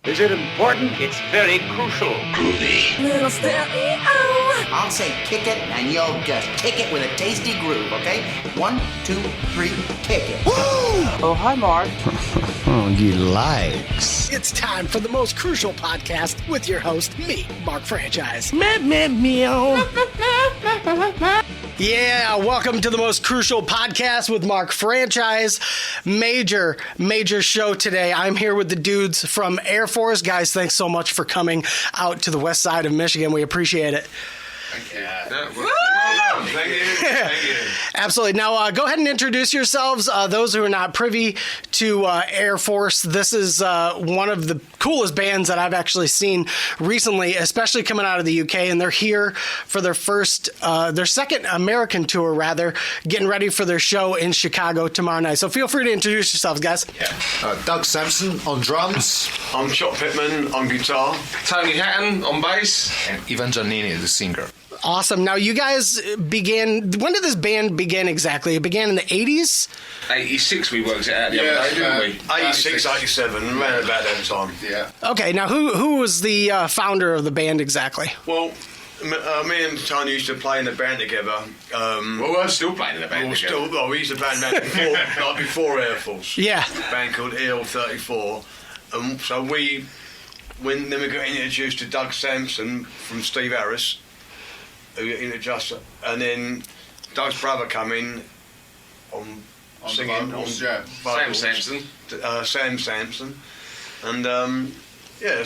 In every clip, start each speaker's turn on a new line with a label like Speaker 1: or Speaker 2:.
Speaker 1: Is it important?
Speaker 2: It's very crucial.
Speaker 1: Groovy.
Speaker 3: Little stereo.
Speaker 4: I'll say kick it, and you'll just kick it with a tasty groove, okay? 1, 2, 3, kick it.
Speaker 1: Woo!
Speaker 4: Oh, hi, Mark.
Speaker 1: Oh, he likes.
Speaker 5: It's time for the most crucial podcast with your host, me, Mark Franchise.
Speaker 1: Meow.
Speaker 5: Yeah, welcome to the most crucial podcast with Mark Franchise. Major show today. I'm here with the dudes from AIRFORCE. Guys, thanks so much for coming out to the west side of Michigan. We appreciate it.
Speaker 2: Thank you.
Speaker 5: Absolutely. Now, go ahead and introduce yourselves. Those who are not privy to AIRFORCE, this is one of the coolest bands that I've actually seen recently, especially coming out of the UK. And they're here for their second American tour, rather, getting ready for their show in Chicago tomorrow night. So feel free to introduce yourselves, guys.
Speaker 6: Doug Sampson on drums.
Speaker 7: I'm Pitman on guitar.
Speaker 2: Tony Hatton on bass.
Speaker 6: And Ivan Giannini, the singer.
Speaker 5: Awesome. Now, you guys began... When did this band begin exactly? It began in the 80s?
Speaker 2: 86 we worked it out the other day, didn't we?
Speaker 7: 86, 87, around about that time.
Speaker 6: Yeah.
Speaker 5: Okay, now who was the founder of the band exactly?
Speaker 7: Well, me and Tony used to play in the band together.
Speaker 2: Well, we're still playing in the band together.
Speaker 7: We used to play in the band before AIRFORCE.
Speaker 5: Yeah.
Speaker 7: A band called EL34. So then we got introduced to Doug Sampson from Steve Harris, who introduced us, and then Doug's brother come in on singing
Speaker 6: vocals,
Speaker 7: on vocals, Sam Sampson, and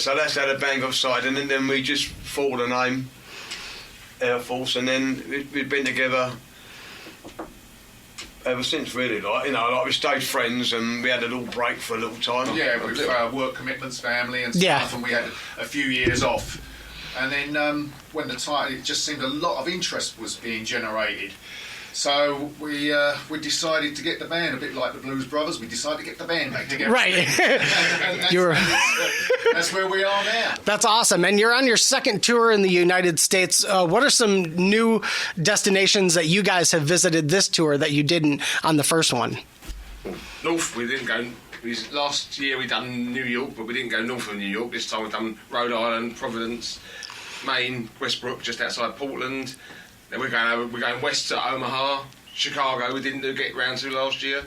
Speaker 7: so that's how the band got started, and then we just thought of the name AIRFORCE, and then we've been together ever since, really. Like we stayed friends, and we had a little break for a little time.
Speaker 6: Yeah, with our work commitments, family and stuff, and we had a few years off. And then when the time, it just seemed a lot of interest was being generated. So we decided to get the band, a bit like the Blues Brothers, we decided to get the band back together.
Speaker 5: Right.
Speaker 6: and that's where we are now.
Speaker 5: That's awesome. And you're on your second tour in the United States. What are some new destinations that you guys have visited this tour that you didn't on the first one?
Speaker 2: North, we didn't go. Last year we done New York, but we didn't go north of New York. This time we've done Rhode Island, Providence, Maine, Westbrook, just outside Portland. Then we're going west to Omaha, Chicago. We didn't get round to last year.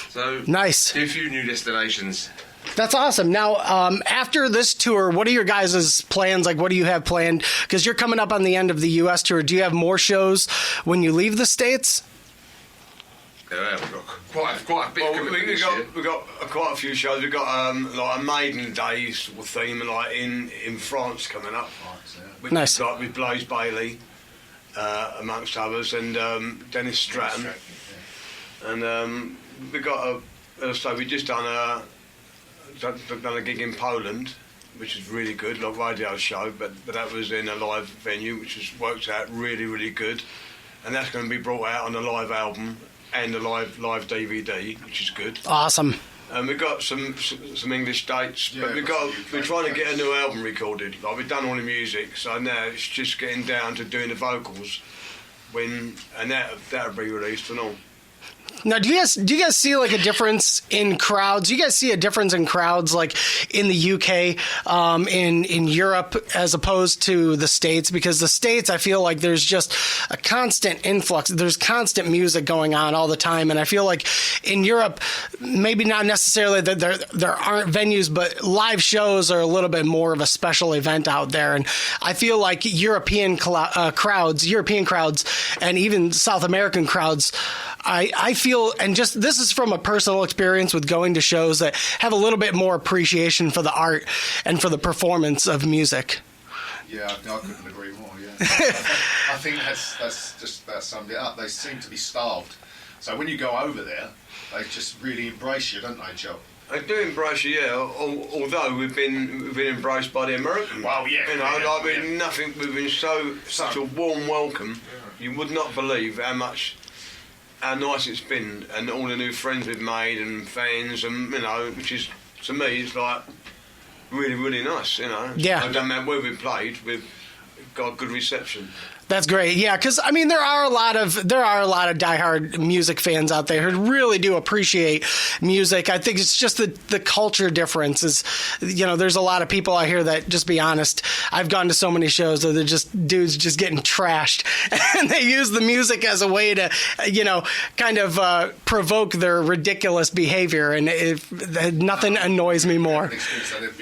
Speaker 2: So
Speaker 5: nice.
Speaker 2: A few new destinations.
Speaker 5: That's awesome. Now, after this tour, what are your guys' plans? Like, what do you have planned? Because you're coming up on the end of the U.S. tour. Do you have more shows when you leave the States?
Speaker 2: Yeah, we've got quite a bit of commitment this year.
Speaker 7: We've got quite a few shows. We've got like a Maiden Day sort of theme, like in France coming up.
Speaker 5: Nice.
Speaker 7: With Blaze Bailey, amongst others, and Dennis Stratton. And we got we just done a gig in Poland, which is really good, like radio show, but that was in a live venue, which has worked out really, really good. And that's going to be brought out on a live album and a live DVD, which is good.
Speaker 5: Awesome.
Speaker 7: And we've got some English dates, but we're trying to get a new album recorded. Like, we've done all the music, so now it's just getting down to doing the vocals, and that'll be released and all.
Speaker 5: Now, do you guys see like a difference in crowds? Do you guys see a difference in crowds like in the UK, in Europe, as opposed to the States? Because the States, I feel like there's just a constant influx. There's constant music going on all the time, and I feel like in Europe, maybe not necessarily that there aren't venues, but live shows are a little bit more of a special event out there. And I feel like European crowds, and even South American crowds, I feel, and just this is from a personal experience with going to shows, that have a little bit more appreciation for the art and for the performance of music.
Speaker 6: Yeah, I couldn't agree more, yeah. I think that's just about summed it up. They seem to be starved. So when you go over there, they just really embrace you, don't they, Joe?
Speaker 7: They do embrace you, yeah. Although we've been embraced by the Americans.
Speaker 6: Well, yeah.
Speaker 7: We've been such a warm welcome. Yeah. You would not believe how nice it's been, and all the new friends we've made and fans, and which is, to me, it's like really, really nice. Yeah. It doesn't matter where we've played, we've got good reception.
Speaker 5: That's great. Yeah, because I mean there are a lot of diehard music fans out there who really do appreciate music. I think it's just the culture difference is, there's a lot of people out here that, just be honest, I've gone to so many shows that they're just dudes just getting trashed, and they use the music as a way to, kind of provoke their ridiculous behavior, and nothing annoys me more.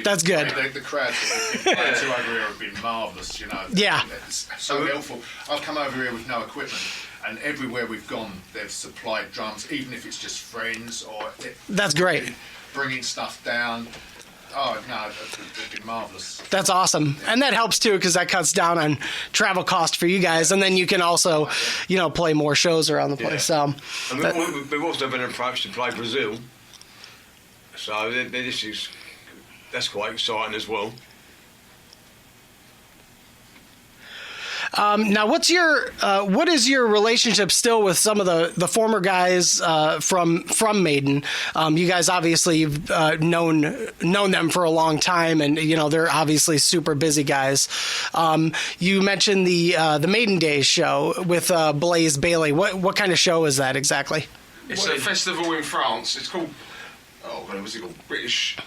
Speaker 5: That's good.
Speaker 6: The crowds that we've played to over here have been marvellous,
Speaker 5: Yeah.
Speaker 6: It's so helpful. I've come over here with no equipment, and everywhere we've gone, they've supplied drums, even if it's just friends or...
Speaker 5: That's great.
Speaker 6: Bringing stuff down. Oh, no, they've been marvellous.
Speaker 5: That's awesome. And that helps, too, because that cuts down on travel cost for you guys. And then you can also, play more shows around the place. So,
Speaker 7: and we've also been approached to play Brazil. So that's quite exciting as well.
Speaker 5: Now, what is your relationship still with some of the former guys from Maiden? You guys obviously you've known them for a long time, and they're obviously super busy guys. You mentioned the Maiden Days show with Blaze Bayley. What kind of show is that exactly?
Speaker 2: It's a festival in France. It's called. Oh, what was it called? British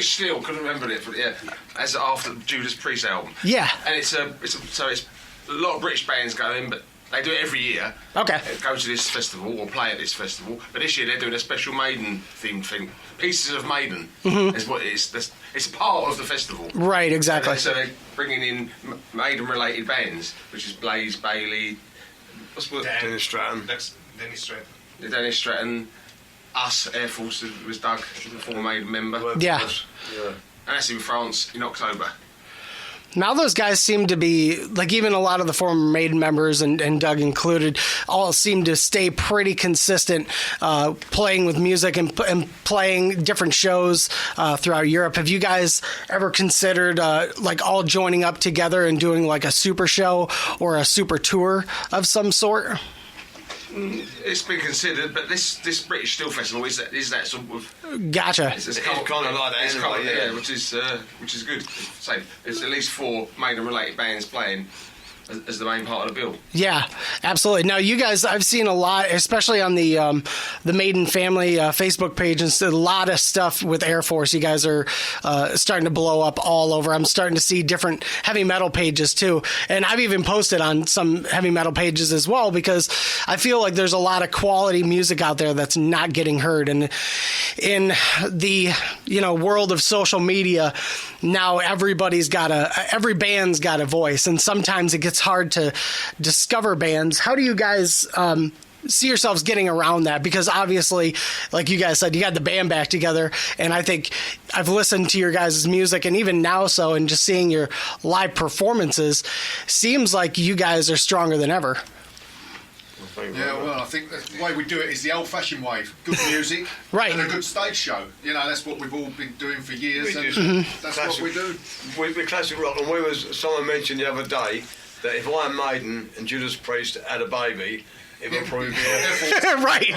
Speaker 2: Steel. Couldn't remember it, but yeah, as after the Judas Priest album.
Speaker 5: Yeah.
Speaker 2: And it's a lot of British bands go in, but they do it every year.
Speaker 5: Okay.
Speaker 2: Go to this festival or play at this festival, but this year they're doing a special Maiden themed thing. Pieces of Maiden is what it is. It's part of the festival.
Speaker 5: Right. Exactly.
Speaker 2: So they're bringing in Maiden related bands, which is Blaze Bayley.
Speaker 7: Dennis Stratton.
Speaker 2: Dennis Stratton. Us, AIRFORCE, was Doug, the former Maiden member.
Speaker 5: Yeah.
Speaker 2: And that's in France in October.
Speaker 5: Now those guys seem to be, like even a lot of the former Maiden members, and Doug included, all seem to stay pretty consistent playing with music and playing different shows throughout Europe. Have you guys ever considered all joining up together and doing like a super show or a super tour of some sort?
Speaker 2: It's been considered, but this British Steel Festival is that sort of.
Speaker 5: Gotcha.
Speaker 2: It's kind of like that, which is good. So there's at least 4 Maiden related bands playing as the main part of the bill.
Speaker 5: Yeah, absolutely. Now, you guys, I've seen a lot, especially on the Maiden family Facebook page, and a lot of stuff with AIRFORCE. You guys are starting to blow up all over. I'm starting to see different heavy metal pages too, and I've even posted on some heavy metal pages as well, because I feel like there's a lot of quality music out there that's not getting heard. And in the world of social media now, every band's got a voice, and sometimes it gets hard to discover bands. How do you guys see yourselves getting around that? Because obviously, like you guys said, you got the band back together, and I think I've listened to your guys' music, and even now and just seeing your live performances, seems like you guys are stronger than ever.
Speaker 6: Yeah, well, I think the way we do it is the old-fashioned way. Good music,
Speaker 5: right,
Speaker 6: and a good stage show. That's what we've all been doing for years, and that's what we do.
Speaker 7: We're classic rock, and someone mentioned the other day that if Iron Maiden and Judas Priest had a baby, it would probably be
Speaker 5: right.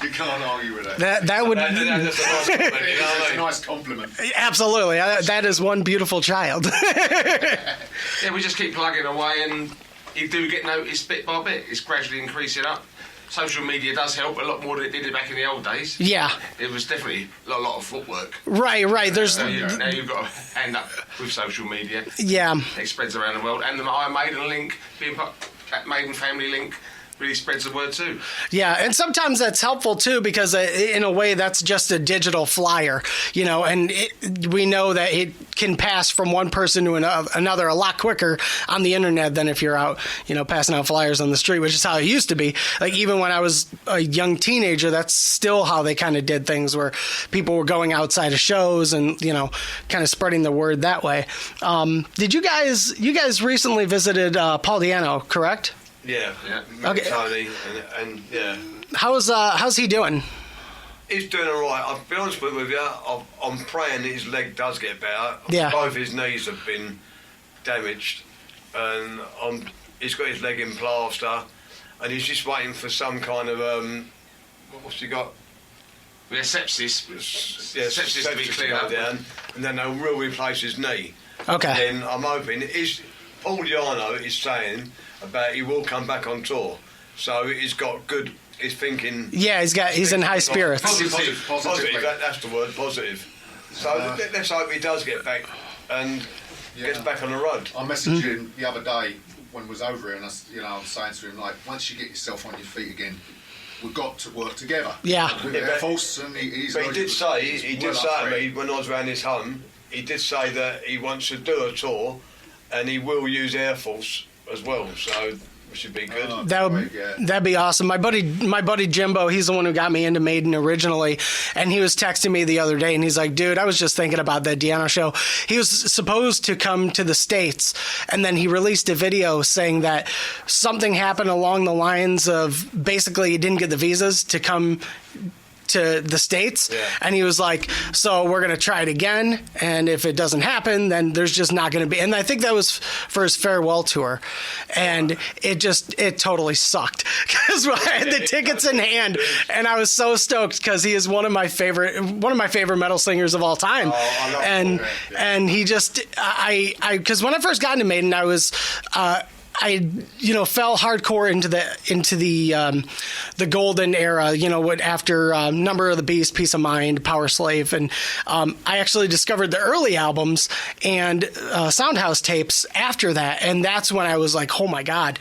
Speaker 6: You can't argue with that.
Speaker 5: That would.
Speaker 6: It's a nice compliment.
Speaker 5: Absolutely, that is one beautiful child.
Speaker 2: Yeah, we just keep plugging away, and you do get noticed bit by bit. It's gradually increasing up. Social media does help a lot more than it did back in the old days. Yeah. It was definitely a lot of footwork.
Speaker 5: Right. There's
Speaker 2: now you've got to end up with social media.
Speaker 5: Yeah.
Speaker 2: It spreads around the world. And the Iron Maiden link, being part that Maiden family link, really spreads the word too. Yeah, and sometimes that's helpful too, because in a way that's just a digital flyer, and we know that it can pass from one person to another a lot quicker on the internet than if you're out, passing out flyers on the street, which is how it used to be. Like even when I was a young teenager, that's still how they kind of did things, where people were going outside of shows and, kind of spreading the word that way. Did you guys recently visited Paul Di'Anno, correct?
Speaker 7: Yeah.
Speaker 5: Okay.
Speaker 7: Tony, and yeah.
Speaker 5: How's he doing?
Speaker 7: He's doing all right. I'll be honest with you. I'm praying that his leg does get better.
Speaker 5: Yeah.
Speaker 7: Both his knees have been damaged, and he's got his leg in plaster, and he's just waiting for some kind of what's he got?
Speaker 2: Yeah, sepsis.
Speaker 7: Yeah,
Speaker 2: sepsis to be cleared up.
Speaker 7: Down, and then they'll replace his knee.
Speaker 5: Okay.
Speaker 7: And then I'm hoping Paul Diano is saying about he will come back on tour, so he's got good. He's thinking.
Speaker 5: Yeah, he's in high spirits.
Speaker 6: Positive.
Speaker 7: That's the word, positive. So let's hope he does get back and gets back on the road.
Speaker 6: I messaged him the other day when we was over here, and I was saying to him, like, once you get yourself on your feet again, we've got to work together.
Speaker 5: Yeah.
Speaker 6: With Air Force, and he
Speaker 7: did say to me when I was around his home, he did say that he wants to do a tour, and he will use Air Force as well. So. Should be good.
Speaker 5: That'd be awesome. My buddy Jimbo, he's the one who got me into Maiden originally, and he was texting me the other day, and he's like, "Dude, I was just thinking about that Diano show." He was supposed to come to the States, and then he released a video saying that something happened along the lines of basically he didn't get the visas to come to the States, and he was like, so we're gonna try it again, and if it doesn't happen, then there's just not gonna be. And I think that was for his farewell tour, and it totally sucked because I had the tickets in hand, and I was so stoked because he is one of my favorite metal singers of all time. And he just because when I first got into Maiden, I was I fell hardcore into the golden era, after Number of the Beast, Peace of Mind, Power Slave, and I actually discovered the early albums and Soundhouse tapes after that, and that's when I was like, oh my god,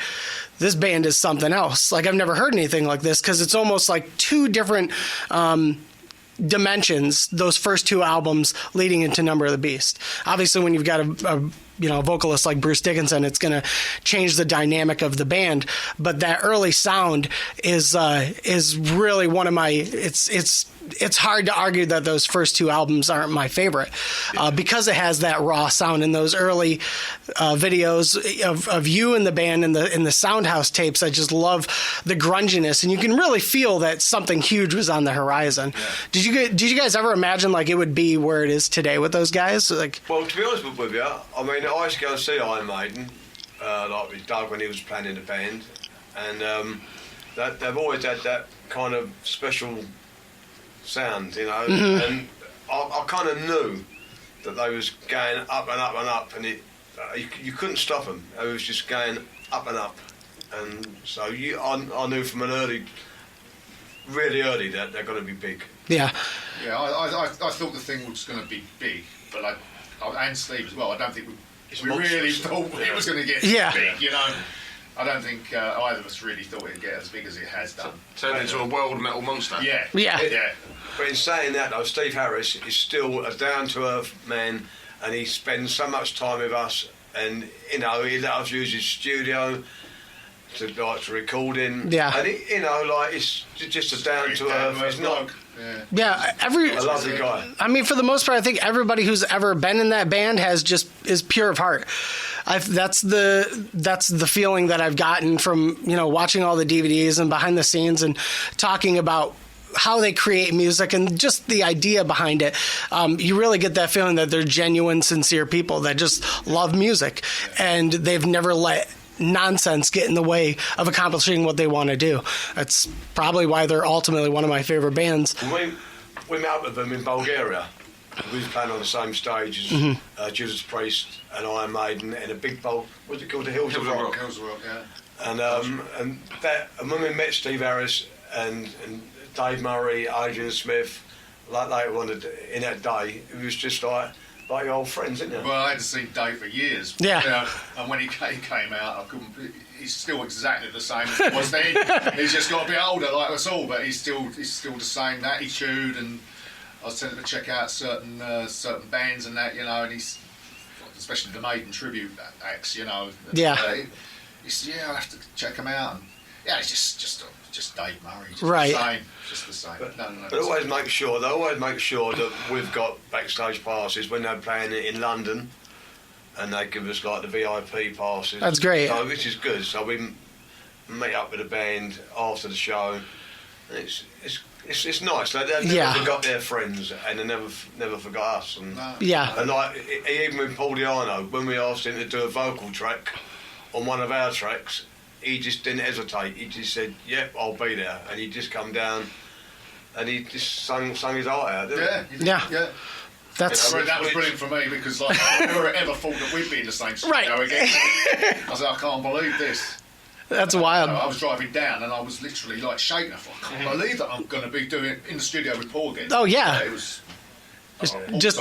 Speaker 5: this band is something else. Like, I've never heard anything like this, because it's almost like two different dimensions, those first two albums leading into Number of the Beast. Obviously, when you've got a vocalist like Bruce Dickinson, it's going to change the dynamic of the band. But that early sound is really one of my. It's hard to argue that those first two albums aren't my favorite because it has that raw sound. In those early videos of you and the band in the Soundhouse tapes, I just love the grunginess, and you can really feel that something huge was on the horizon. Yeah. Did you guys ever imagine like it would be where it is today with those guys? Like,
Speaker 7: well, to be honest with you, I mean, I used to go and see Iron Maiden, like with Doug when he was playing in the band, and they've always had that kind of special sound, and I kind of knew that they was going up and up and up, and you couldn't stop them. It was just going up and up, and so I knew from really early that they're going to be big.
Speaker 5: Yeah.
Speaker 6: Yeah, I thought the thing was going to be big, but and Steve as well. I don't think we really thought it was going to get big. I don't think either of us really thought it'd get as big as it has done.
Speaker 2: Turned into a world metal monster.
Speaker 5: Yeah.
Speaker 7: But in saying that, though, Steve Harris is still a down-to-earth man, and he spends so much time with us, and he let us use his studio to record in.
Speaker 5: Yeah.
Speaker 7: And it's just a down-to-earth. It's not.
Speaker 5: A
Speaker 7: lovely guy.
Speaker 5: I mean, for the most part, I think everybody who's ever been in that band is pure of heart. That's the feeling that I've gotten from watching all the DVDs and behind the scenes and talking about how they create music and just the idea behind it. You really get that feeling that they're genuine, sincere people that just love music, and they've never let nonsense get in the way of accomplishing what they want to do. That's probably why they're ultimately one of my favorite bands.
Speaker 7: We met up with them in Bulgaria. We was playing on the same stage as Judas Priest and Iron Maiden in a big bowl. What's it called? The Hills of Rock.
Speaker 6: Hills of Rock, yeah.
Speaker 7: And when we met Steve Harris and Dave Murray, Adrian Smith, like they wanted in that day, it was just like your old friends, isn't it?
Speaker 6: Well, I hadn't seen Dave for years.
Speaker 5: Yeah.
Speaker 6: And when he came out, I couldn't. He's still exactly the same as he was then. He's just got a bit older, like us all, but he's still the same attitude. And I was telling him to check out certain bands and that, and he's especially the Maiden tribute acts,
Speaker 5: Yeah.
Speaker 6: He said, I have to check them out. And, it's just Dave Murray. Just the same.
Speaker 7: But always make sure that we've got backstage passes when they're playing it in London, and they give us like the VIP passes.
Speaker 5: That's great.
Speaker 7: So, which is good. So we meet up with the band after the show. And it's nice. They never forgot their friends, and they never forgot us. And like even with Paul Diano, when we asked him to do a vocal track on one of our tracks, he just didn't hesitate. He just said, "Yep, I'll be there," and he just come down and he just sung his heart out.
Speaker 6: Yeah.
Speaker 5: That's
Speaker 6: That was brilliant for me because like I never ever thought that we'd be in the same studio again. I was like, I can't believe this.
Speaker 5: that's wild.
Speaker 6: I was driving down and I was literally like shaking. I thought, I can't believe that I'm going to be doing in the studio with Paul again.
Speaker 5: Oh yeah.
Speaker 6: It was
Speaker 5: Just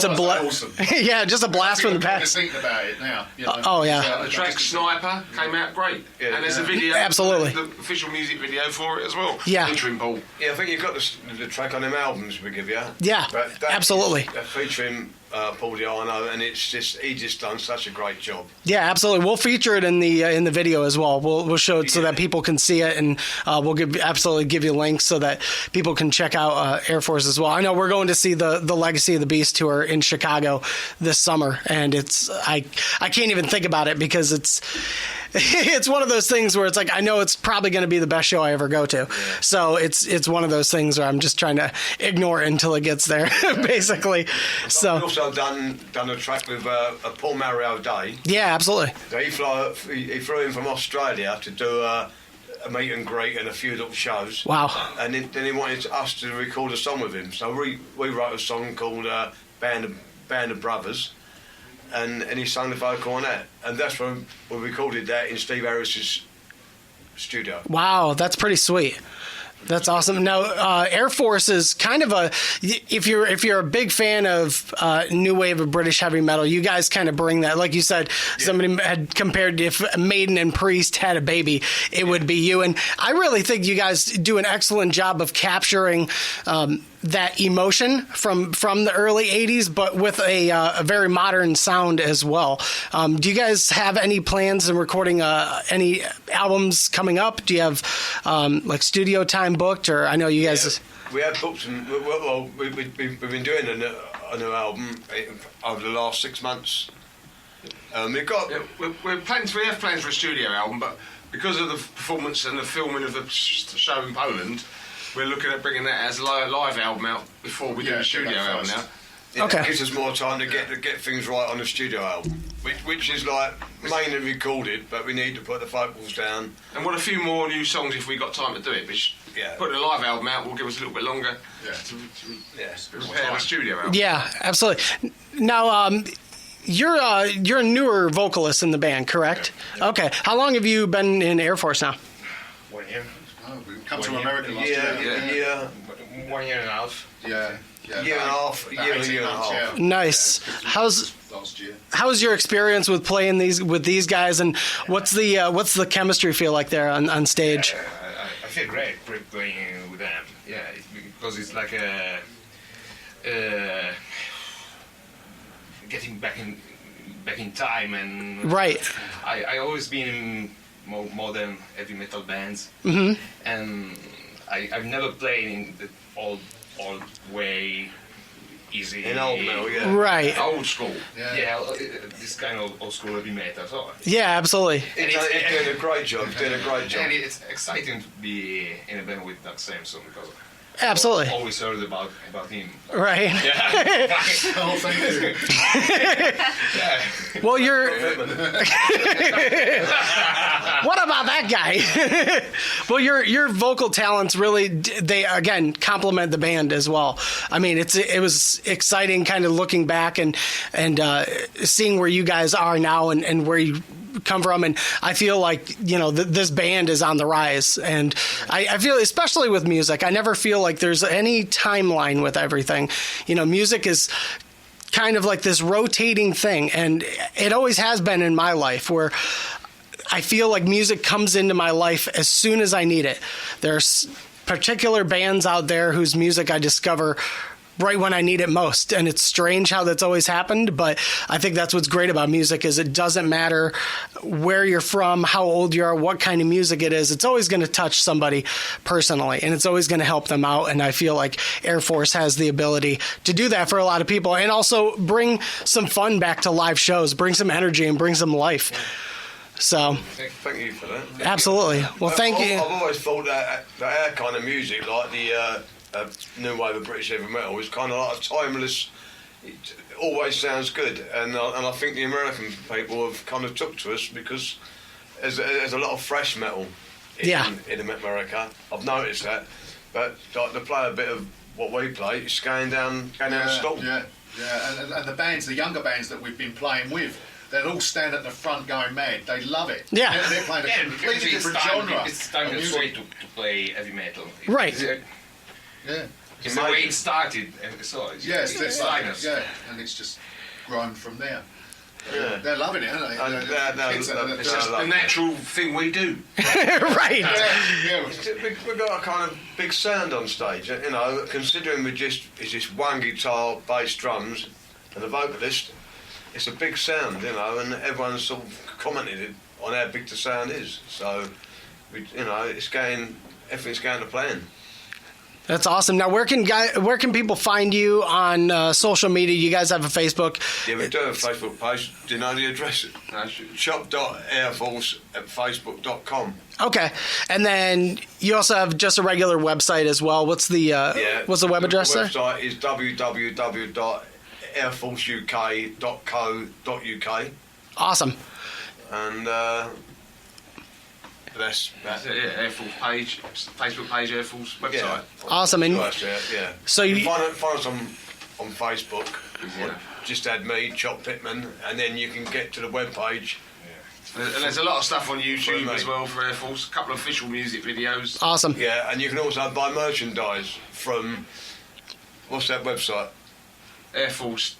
Speaker 5: a blast.
Speaker 6: awesome.
Speaker 5: Yeah, just a blast from the
Speaker 6: I'm
Speaker 5: past.
Speaker 6: thinking about it now. You know?
Speaker 5: Oh yeah.
Speaker 2: The track Sniper came out great. And there's a video.
Speaker 5: Absolutely.
Speaker 2: The official music video for it as well.
Speaker 5: Yeah.
Speaker 2: Featuring Paul.
Speaker 7: Yeah, I think you've got the track on them albums we give you.
Speaker 5: Yeah,
Speaker 7: But that
Speaker 5: absolutely.
Speaker 7: featuring Paul Diano, and he just done such a great job.
Speaker 5: Yeah, absolutely. We'll feature it in the video as well. We'll show it so that people can see it, and we'll absolutely give you links so that people can check out Air Force as well. I know we're going to see the Legacy of the Beast tour in Chicago this summer, and I can't even think about it because it's one of those things where it's like I know it's probably going to be the best show I ever go to. Yeah. So it's one of those things where I'm just trying to ignore it until it gets there, basically. So
Speaker 7: I've also done a track with Paul Mario Day.
Speaker 5: Yeah, absolutely.
Speaker 7: So he flew in from Australia to do a meet and greet and a few little shows.
Speaker 5: Wow.
Speaker 7: And then he wanted us to record a song with him. So we wrote a song called Band of Brothers. And he sang the vocal on that. And that's when we recorded that in Steve Harris's studio.
Speaker 5: Wow, that's pretty sweet. That's awesome. Now, Air Force is kind of if you're a big fan of new wave of British heavy metal, you guys kind of bring that. Like you said, somebody had compared if Maiden and Priest had a baby, it would be you. And I really think you guys do an excellent job of capturing that emotion from the early 80s, but with a very modern sound as well. Do you guys have any plans in recording any albums coming up? Do you have like studio time booked, or I know you guys...
Speaker 7: We have booked, and we've been doing a new album over the last 6 months. We have
Speaker 2: plans for a studio album, but because of the performance and the filming of the show in Poland, we're looking at bringing that as a live album out before we do the studio album now.
Speaker 5: Okay.
Speaker 7: It gives us more time to get things right on the studio album, which is like mainly recorded, but we need to put the vocals down.
Speaker 2: And what a few more new songs if we got time to do it. Putting a live album out will give us a little bit longer to prepare the studio album.
Speaker 5: Yeah, absolutely. Now, you're a newer vocalist in the band, correct? Yeah. Okay. How long have you been in Air Force now?
Speaker 6: 1 year. Oh, we come to America last year.
Speaker 7: Yeah.
Speaker 8: 1 year and a half.
Speaker 6: Yeah.
Speaker 7: Year and a half. Year and a half.
Speaker 5: Nice.
Speaker 6: Last year.
Speaker 5: How's your experience with playing with these guys, and what's the chemistry feel like there on stage?
Speaker 8: I feel great playing with them. Yeah, because it's like getting back in time, and
Speaker 5: right.
Speaker 8: I always been in more modern heavy metal bands, and I've never played in the old way easy.
Speaker 7: In old metal, yeah.
Speaker 5: Right.
Speaker 2: Old school.
Speaker 8: Yeah, this kind of old school heavy metal. So.
Speaker 5: Yeah, absolutely.
Speaker 7: It's doing a great job.
Speaker 8: And it's exciting to be in a band with Doug Sampson because
Speaker 5: absolutely.
Speaker 8: I always heard about him.
Speaker 5: Right.
Speaker 8: Yeah.
Speaker 6: Oh, thank you.
Speaker 8: Yeah.
Speaker 5: Well, what about that guy? Well, your vocal talents really, they again complement the band as well. I mean, it was exciting kind of looking back and seeing where you guys are now and where you come from, and I feel like this band is on the rise, and I feel, especially with music, I never feel like there's any timeline with everything. Music is kind of like this rotating thing, and it always has been in my life, where I feel like music comes into my life as soon as I need it. There's particular bands out there whose music I discover right when I need it most, and it's strange how that's always happened, but I think that's what's great about music is it doesn't matter where you're from, how old you are, what kind of music it is. It's always going to touch somebody personally, and it's always going to help them out, and I feel like Air Force has the ability to do that for a lot of people, and also bring some fun back to live shows, bring some energy and bring some life. So
Speaker 7: thank you for that.
Speaker 5: Absolutely. Well, thank you.
Speaker 7: I've always thought that our kind of music, like the new wave of British heavy metal, is kind of like a timeless. It always sounds good, and I think the American people have kind of took to us because there's a lot of fresh metal in America. I've noticed that, but like to play a bit of what we play. It's going down the stall.
Speaker 6: Yeah. And the bands, the younger bands that we've been playing with, they'd all stand at the front going mad. They love it.
Speaker 5: Yeah.
Speaker 6: They're playing a completely different genre.
Speaker 8: It's time
Speaker 6: of
Speaker 8: to
Speaker 6: music.
Speaker 8: play heavy metal.
Speaker 5: Right.
Speaker 6: Yeah.
Speaker 8: It's the way it started. So
Speaker 6: Yes,
Speaker 8: it's like us.
Speaker 6: yeah, and it's just grown from there.
Speaker 7: Yeah.
Speaker 6: They're loving it, aren't they?
Speaker 7: And
Speaker 6: Kids are-
Speaker 2: It's just the natural thing we do.
Speaker 5: Right.
Speaker 6: yeah.
Speaker 7: We've got a kind of big sound on stage, you know, considering it's just one guitar, bass, drums, and a vocalist. It's a big sound, you know, and everyone's sort of commented on how big the sound is. So, you know, everything's going to plan.
Speaker 5: That's awesome. Now, where can people find you on social media? You guys have a Facebook.
Speaker 7: Yeah, we do have a Facebook page. Do you know the address?
Speaker 2: No,
Speaker 7: shop.airforce at facebook.com.
Speaker 5: Okay, and then you also have just a regular website as well. What's the web address
Speaker 7: the
Speaker 5: there?
Speaker 7: website is www.airforceur.co.uk.
Speaker 5: Awesome.
Speaker 7: And that's
Speaker 2: That's it, yeah. Air Force page, Facebook page, Air Force website.
Speaker 5: Awesome. And
Speaker 7: yeah.
Speaker 5: so
Speaker 7: you
Speaker 5: you
Speaker 7: can find us on Facebook.
Speaker 2: Yeah.
Speaker 7: Just add me, Chop Pitman, and then you can get to the webpage.
Speaker 2: And there's a lot of stuff on YouTube
Speaker 7: For me.
Speaker 2: as well for Air Force. A couple of official music videos.
Speaker 5: awesome.
Speaker 7: Yeah, and you can also buy merchandise from what's that website?
Speaker 2: Air Force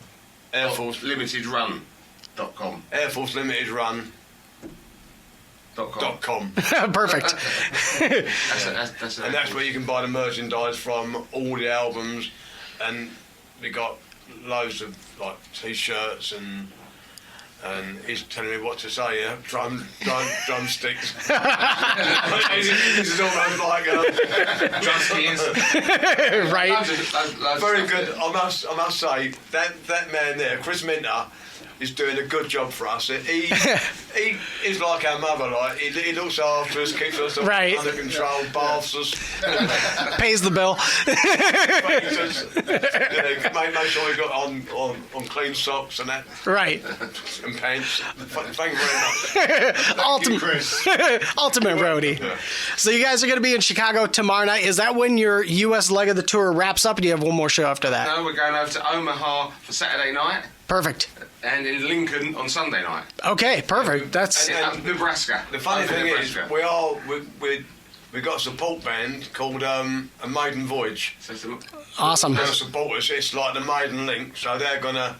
Speaker 2: Limited Run.com.
Speaker 7: Air Force Limited Run. .com.
Speaker 5: Perfect.
Speaker 2: That's
Speaker 7: And that's where you can buy the merchandise from, all the albums, and we got loads of like t-shirts and he's telling me what to say. Yeah, drumsticks. This is almost like
Speaker 2: drum skins.
Speaker 5: Right.
Speaker 2: Loads
Speaker 7: very
Speaker 2: of
Speaker 7: good.
Speaker 2: stuff
Speaker 7: I must say that man there, Chris Minter, is doing a good job for us. He is like our mother. Like he looks after us, keeps us
Speaker 5: Right.
Speaker 7: under control, baths us,
Speaker 5: Pays the bill.
Speaker 7: feeds us. Make sure we got on clean socks and that
Speaker 5: Right.
Speaker 7: and pants. Thank you very much.
Speaker 5: Ultimate, ultimate roadie. So you guys are going to be in Chicago tomorrow night. Is that when your U.S. leg of the tour wraps up? Or do you have one more show after that?
Speaker 2: No, we're going over to Omaha for Saturday night
Speaker 5: Perfect.
Speaker 2: and in Lincoln on Sunday night.
Speaker 5: Okay, perfect. That's
Speaker 2: And Nebraska.
Speaker 7: The funny
Speaker 2: Over
Speaker 7: thing is,
Speaker 2: Nebraska.
Speaker 7: we got a support band called A Maiden Voyage.
Speaker 2: So it's a-
Speaker 5: awesome.
Speaker 7: They're supporters. It's like the Maiden link, so they're gonna,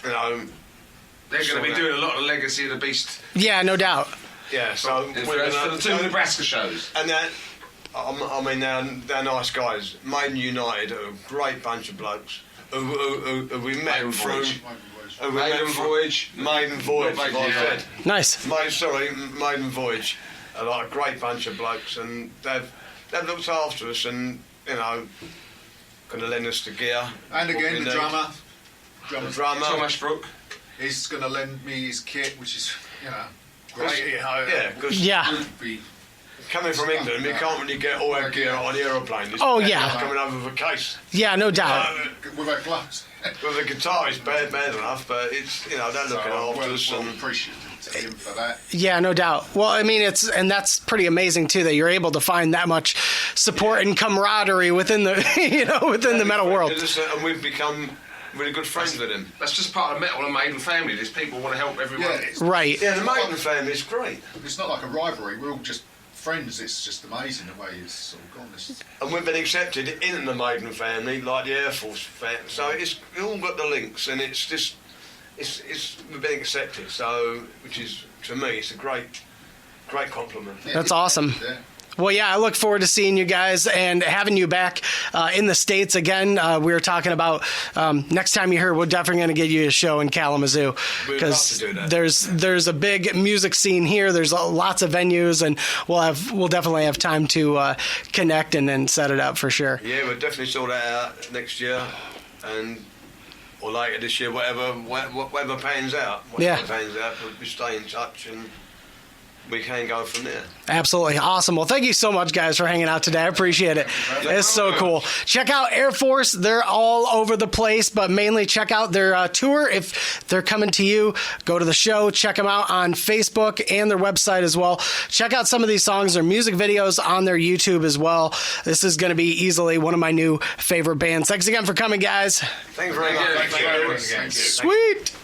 Speaker 7: you know,
Speaker 2: They're going to be doing a lot of Legacy of the Beast.
Speaker 5: Yeah, no doubt.
Speaker 7: yeah. So
Speaker 2: For
Speaker 7: we're
Speaker 2: the two Nebraska shows.
Speaker 7: and that. I mean, they're nice guys. Maiden United are a great bunch of blokes who we met
Speaker 2: Maiden
Speaker 7: through.
Speaker 2: Voyage.
Speaker 7: Who we
Speaker 2: Maiden
Speaker 7: met through-
Speaker 2: Voyage.
Speaker 7: Maiden Voyage.
Speaker 2: Not
Speaker 7: like I
Speaker 2: Maiden,
Speaker 7: said.
Speaker 5: Nice.
Speaker 7: Maiden Voyage. Are like a great bunch of blokes, and they've looked after us, and you know, going to lend us the gear.
Speaker 6: And
Speaker 7: what we
Speaker 6: again, the
Speaker 7: need.
Speaker 6: drummer,
Speaker 2: Thomas Brook.
Speaker 6: he's going to lend me his kit, which is, you know, great.
Speaker 7: Yeah, because
Speaker 5: Yeah.
Speaker 6: Be-
Speaker 7: coming from England, we can't really get all our gear on the aeroplane. It's
Speaker 5: Oh,
Speaker 7: better
Speaker 5: yeah.
Speaker 7: coming over with a case.
Speaker 5: Yeah, no doubt.
Speaker 6: with our gloves.
Speaker 7: With a guitar, it's bad enough, but it's, you know, they're looking after us.
Speaker 6: Well
Speaker 7: And
Speaker 6: appreciative to him for that.
Speaker 5: Yeah, no doubt. Well, I mean, that's pretty amazing too that you're able to find that much support and camaraderie within the within the metal world.
Speaker 7: And we've become really good friends with him.
Speaker 2: That's just part of metal and Maiden family. There's people who want to help everyone.
Speaker 6: Yeah, it's,
Speaker 5: Right.
Speaker 7: Yeah, the Maiden family is great.
Speaker 6: it's not like a rivalry. We're all just friends. It's just amazing the way it's sort of gone.
Speaker 7: And we've been accepted in the Maiden family, like the Air Force family. So we've all got the links, and it's just, we've been accepted. So, which is, to me, it's a great compliment.
Speaker 5: That's awesome.
Speaker 6: Yeah.
Speaker 5: Well, yeah, I look forward to seeing you guys and having you back in the States again. We were talking about next time you're here, we're definitely going to get you a show in Kalamazoo
Speaker 7: We'd love
Speaker 5: because
Speaker 7: to do that.
Speaker 5: there's a big music scene here. There's lots of venues, and we'll definitely have time to connect and then set it up for sure.
Speaker 7: Yeah, we'll definitely sort that out next year, or later this year, whatever pans out.
Speaker 5: Yeah.
Speaker 7: Pans out, but we stay in touch, and we can go from there.
Speaker 5: Absolutely. Awesome. Well, thank you so much, guys, for hanging out today. I appreciate it. It's so cool. Check out AIRFORCE. They're all over the place, but mainly check out their tour. If they're coming to you, go to the show. Check them out on Facebook and their website as well. Check out some of these songs, their music videos on their YouTube as well. This is going to be easily one of my new favorite bands. Thanks again for coming, guys.
Speaker 7: Thanks very much.
Speaker 6: Thank you.
Speaker 5: Sweet.